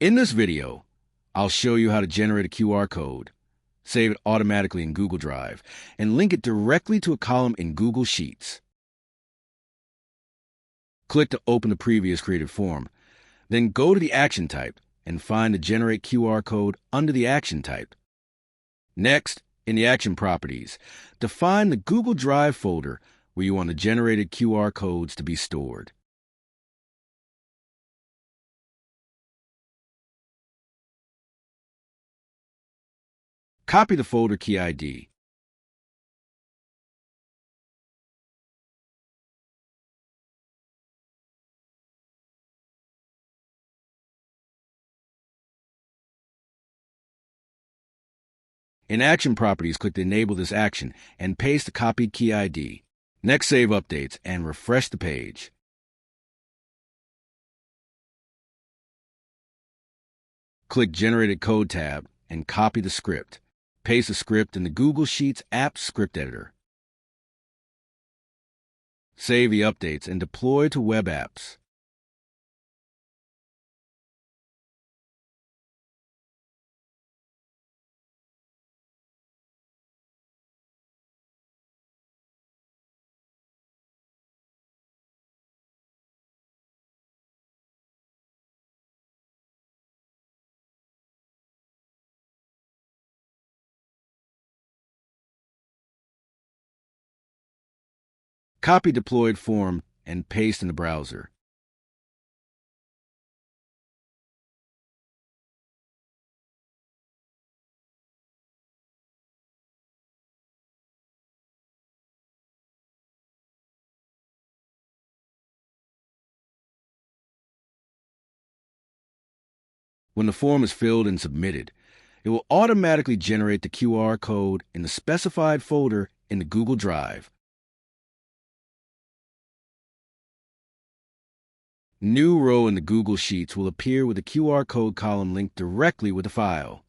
In this video, I'll show you how to generate a QR code, save it automatically in Google Drive, and link it directly to a column in Google Sheets. Click to open the previous created form, then go to the action type and find the Generate QR Code under the action type. Next, in the Action Properties, define the Google Drive folder where you want the generated QR codes to be stored. Copy the folder key ID. In Action Properties, click to enable this action and paste the copied key ID. Next, save updates and refresh the page. Click Generated Code tab and copy the script. Paste the script in the Google Sheets app script editor. Save the updates and deploy to web apps. Copy deployed form and paste in the browser. When the form is filled and submitted, it will automatically generate the QR code in the specified folder in the Google Drive. New row in the Google Sheets will appear with the QR code column linked directly with the file.